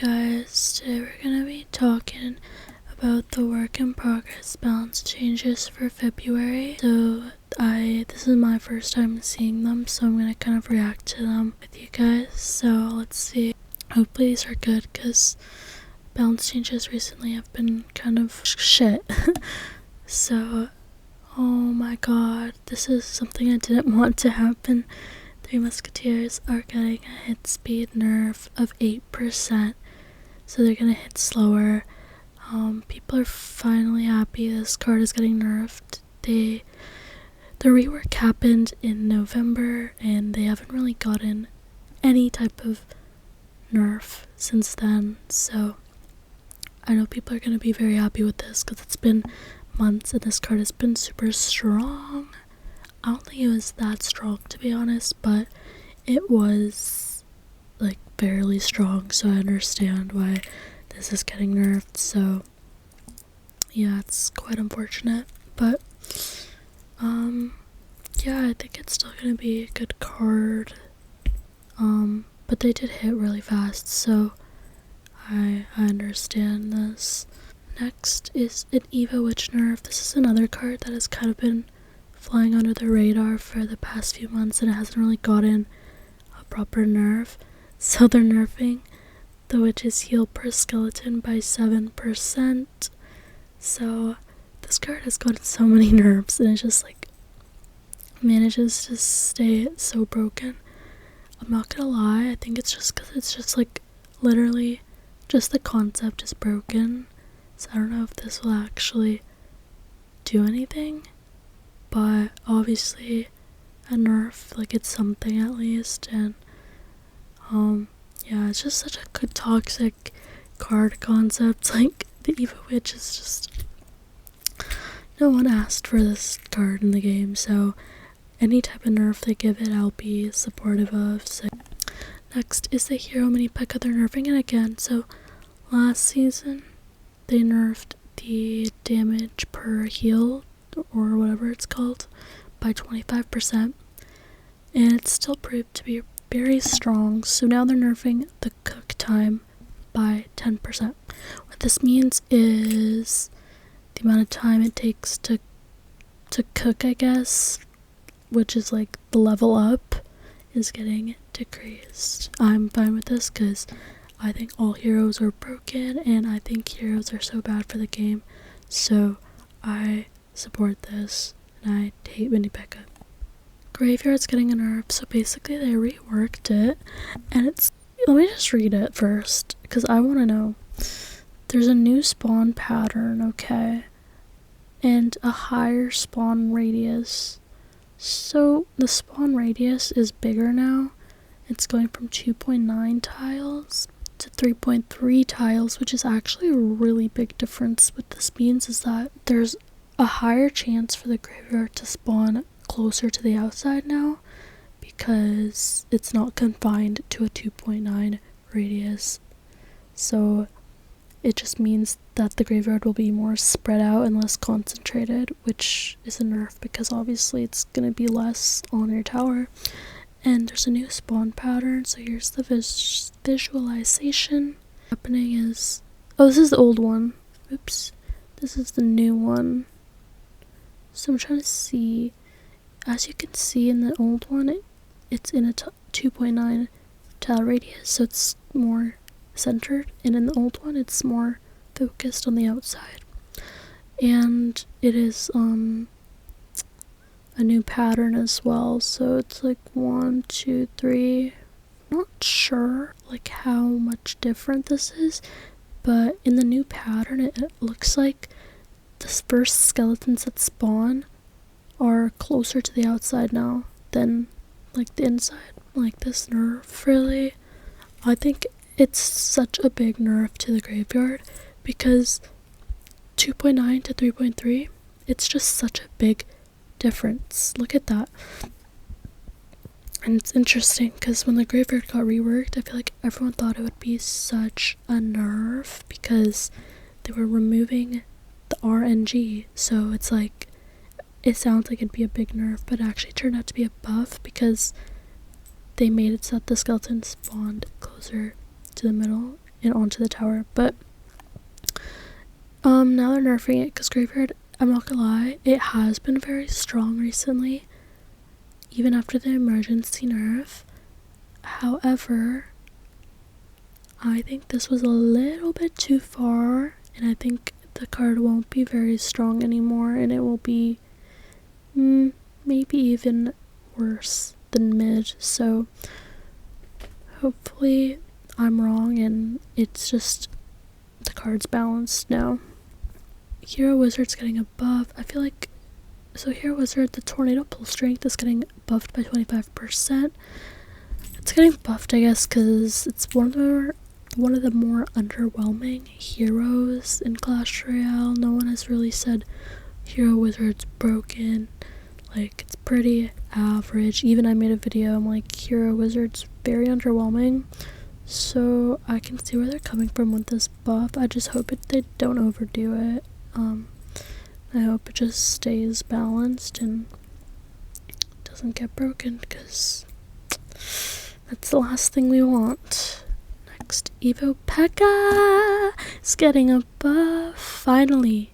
guys, today we're gonna be talking about the work in progress balance changes for February. So this is my first time seeing them, so I'm gonna kind of react to them with you guys. So let's see. Hopefully these are good, because balance changes recently have been kind of shit. So, oh my god, this is something I didn't want to happen. Three Musketeers are getting a hit speed nerf of 8%, so they're gonna hit slower. People are finally happy this card is getting nerfed. The rework happened in November, and they haven't really gotten any type of nerf since then, so I know people are gonna be very happy with this, because it's been months and this card has been super strong. I don't think it was that strong, to be honest, but it was like barely strong, so I understand why this is getting nerfed. So yeah, it's quite unfortunate, but yeah, I think it's still gonna be a good card. But they did hit really fast, so I understand this. Next is an Evo Witch nerf. This is another card that has kind of been flying under the radar for the past few months, and it hasn't really gotten a proper nerf. So they're nerfing the witch's heal per skeleton by 7%. So this card has gotten so many nerfs, and it just like manages to stay so broken. I'm not gonna lie, I think it's just because it's just like literally just the concept is broken. So I don't know if this will actually do anything, but obviously a nerf, like, it's something at least. And yeah, it's just such a good toxic card concept. Like, the Evo Witch is just, no one asked for this card in the game, so any type of nerf they give it, I'll be supportive of. So next is the hero mini P.E.K.K.A. They're nerfing it again. So last season they nerfed the damage per heal, or whatever it's called, by 25%, and it's still proved to be very strong. So now they're nerfing the cook time by 10%. What this means is the amount of time it takes to cook, I guess, which is like the level up, is getting decreased. I'm fine with this because I think all heroes are broken, and I think heroes are so bad for the game, so I support this, and I hate mini P.E.K.K.A. Graveyard's getting a nerf, so basically they reworked it, and it's, let me just read it first, because I want to know. There's a new spawn pattern, okay, and a higher spawn radius. So the spawn radius is bigger now. It's going from 2.9 tiles to 3.3 tiles, which is actually a really big difference. What this means is that there's a higher chance for the graveyard to spawn closer to the outside now, because it's not confined to a 2.9 radius. So it just means that the graveyard will be more spread out and less concentrated, which is a nerf, because obviously it's going to be less on your tower. And there's a new spawn pattern, so here's the visualization. Happening is, oh, this is the old one. Oops. This is the new one. So I'm trying to see. As you can see in the old one, it's in a 2.9 tile radius, so it's more centered, and in the old one it's more focused on the outside. And it is a new pattern as well, so it's like 1, 2, 3. Not sure like how much different this is, but in the new pattern it looks like the first skeletons that spawn are closer to the outside now than like the inside. Like, this nerf, really, I think it's such a big nerf to the graveyard, because 2.9 to 3.3, it's just such a big difference. Look at that. And it's interesting because when the graveyard got reworked, I feel like everyone thought it would be such a nerf because they were removing the RNG. So it's like, it sounds like it'd be a big nerf, but it actually turned out to be a buff because they made it so that the skeletons spawned closer to the middle, it onto the tower. But now they're nerfing it because Graveyard, I'm not gonna lie, it has been very strong recently, even after the emergency nerf. However, I think this was a little bit too far, and I think the card won't be very strong anymore, and it will be maybe even worse than mid. So hopefully I'm wrong and it's just the card's balanced now. Hero Wizard's getting a buff. I feel like, so Hero Wizard, the Tornado Pull Strength is getting buffed by 25%. It's getting buffed, I guess, because it's one of the more underwhelming heroes in Clash Royale. No one has really said Hero Wizard's broken. Like, it's pretty average. Even I made a video, I'm like, Hero Wizard's very underwhelming. So I can see where they're coming from with this buff. I just hope they don't overdo it. I hope it just stays balanced and doesn't get broken, because that's the last thing we want. Next, Evo P.E.K.K.A is getting a buff. Finally,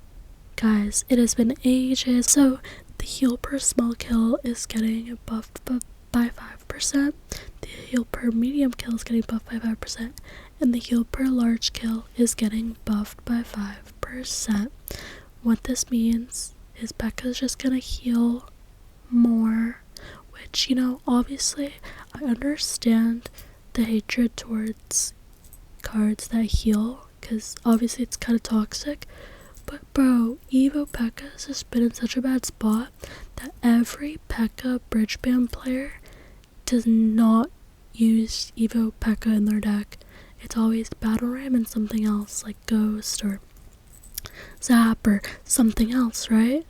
guys, it has been ages. So the heal per small kill is getting buffed by 5%. The heal per medium kill is getting buffed by 5%. And the heal per large kill is getting buffed by 5%. What this means is P.E.K.K.A is just gonna heal more. Which, you know, obviously, I understand the hatred towards cards that heal, because obviously it's kind of toxic. But bro, Evo P.E.K.K.A has just been in such a bad spot that every P.E.K.K.A bridge ban player does not use Evo P.E.K.K.A in their deck. It's always Battle Ram and something else, like Ghost or Zap or something else, right?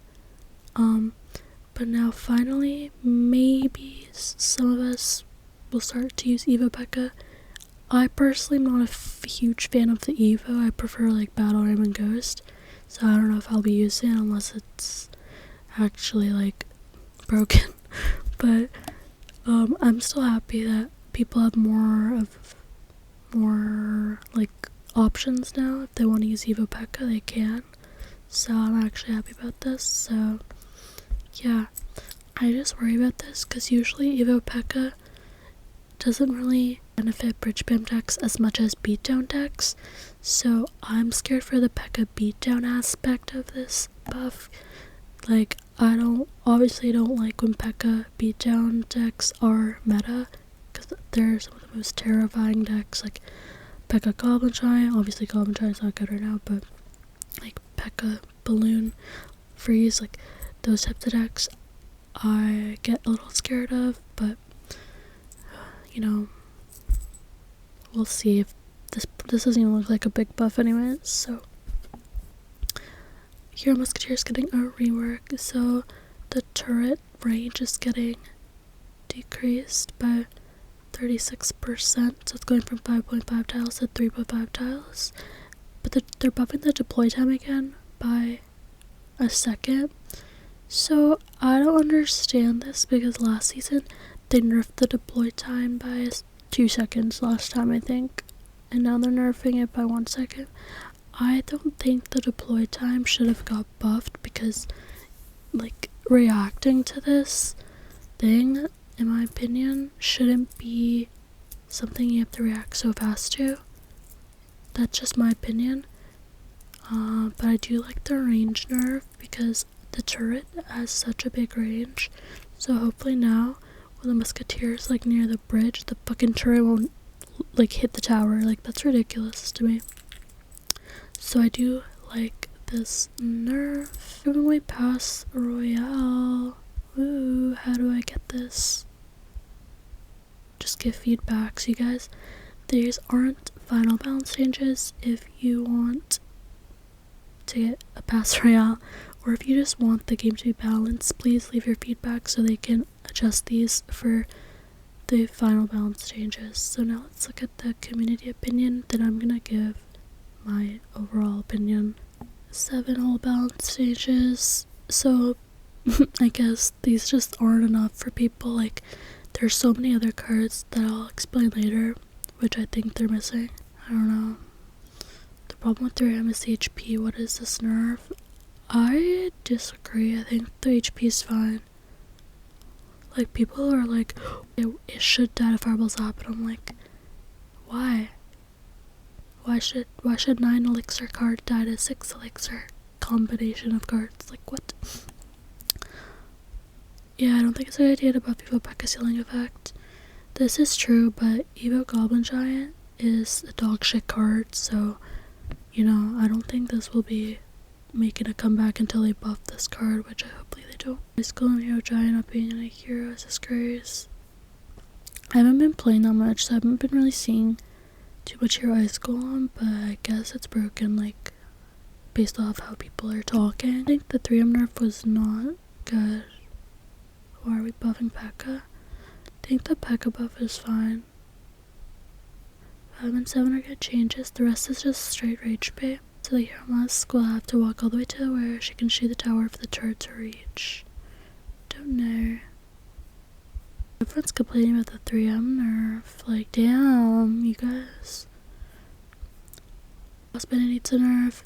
But now finally, maybe some of us will start to use Evo P.E.K.K.A. I personally am not a huge fan of the Evo. I prefer like Battle Ram and Ghost. So I don't know if I'll be using it unless it's actually like broken. But I'm still happy that people have more like options now. If they want to use Evo P.E.K.K.A, they can. So I'm actually happy about this. So yeah, I just worry about this because usually Evo P.E.K.K.A doesn't really benefit bridge spam decks as much as beatdown decks. So I'm scared for the P.E.K.K.A beatdown aspect of this buff. Like, I obviously don't like when P.E.K.K.A beatdown decks are meta, because they're some of the most terrifying decks. Like P.E.K.K.A Goblin Giant, obviously Goblin Giant's not good right now, but like P.E.K.K.A Balloon, Freeze, like those types of decks I get a little scared of. But you know, we'll see. If this doesn't even look like a big buff anyways. So Hero Musketeer is getting a rework, so the turret range is getting decreased by 36%, so it's going from 5.5 tiles to 3.5 tiles. But they're buffing the deploy time again by a second. So I don't understand this, because last season they nerfed the deploy time by 2 seconds last time, I think, and now they're nerfing it by 1 second. I don't think the deploy time should have got buffed, because like reacting to this thing, in my opinion, shouldn't be something you have to react so fast to. That's just my opinion. But I do like the range nerf, because the turret has such a big range. So hopefully now, when the Musketeer's like near the bridge, the fucking turret won't like hit the tower. Like, that's ridiculous to me. So I do like this nerf. Moving way past Royale. Ooh, how do I get this? Just give feedback. So you guys, these aren't final balance changes. If you want to get a pass Royale, or if you just want the game to be balanced, please leave your feedback so they can adjust these for the final balance changes. So now let's look at the community opinion. Then I'm gonna give my overall opinion. 7 whole balance changes. So I guess these just aren't enough for people. Like, there's so many other cards that I'll explain later, which I think they're missing. I don't know. problem with 3M is the HP. What is this nerf? I disagree. I think the HP is fine. Like, people are like, it should die to Fireball's up, and I'm like, why? Why should 9 elixir card die to 6 elixir combination of cards? Like, what? Yeah, I don't think it's a good idea to buff Evo P.E.K.K.A ceiling effect. This is true, but Evo Goblin Giant is a dog shit card, so, you know, I don't think this will be making a comeback until they buff this card, which hopefully they don't. High School and Hero Giant not being a hero is a disgrace. I haven't been playing that much, so I haven't been really seeing too much Hero High School on, but I guess it's broken, like, based off how people are talking. I think the 3M nerf was not good. Why are we buffing P.E.K.K.A? I think the P.E.K.K.A buff is fine. 5 and 7 are good changes, the rest is just straight rage bait. So the hero mask will have to walk all the way to where she can shoot the tower for the turret to reach. Don't know. Everyone's complaining about the 3M nerf. Like, damn, you guys. Boss Bandit needs a nerf.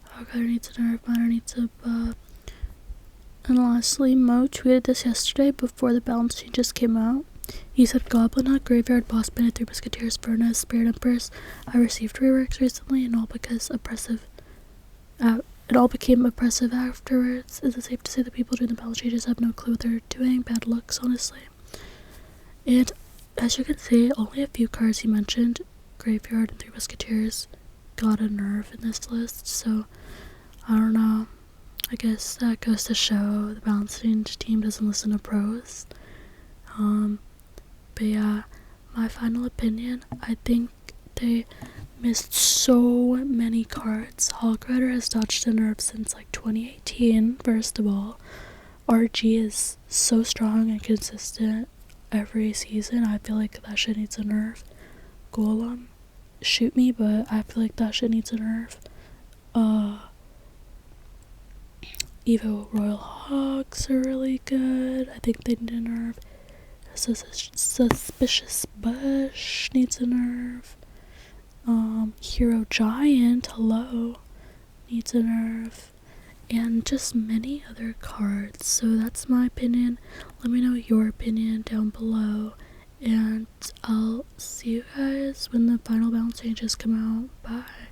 Hogrider needs a nerf. Miner needs a buff. And lastly, Mo tweeted this yesterday before the balance changes came out. He said, Goblin Hut, Graveyard, Boss Bandit, 3 Musketeers, Furnace, Spirit Empress. I received reworks recently, and all because oppressive. It all became oppressive afterwards. Is it safe to say that people doing the balance changes have no clue what they're doing? Bad looks, honestly. And as you can see, only a few cards he mentioned, Graveyard and 3 Musketeers, got a nerf in this list. So I don't know. I guess that goes to show the balancing team doesn't listen to pros. But yeah, my final opinion, I think they missed so many cards. Hogrider has dodged a nerf since like 2018, first of all. RG is so strong and consistent every season. I feel like that shit needs a nerf. Golem, shoot me, but I feel like that shit needs a nerf. Evo Royal Hogs are really good. I think they need a nerf. Suspicious Bush needs a nerf. Hero Giant, hello, needs a nerf. And just many other cards. So that's my opinion. Let me know your opinion down below. And I'll see you guys when the final balance changes come out. Bye.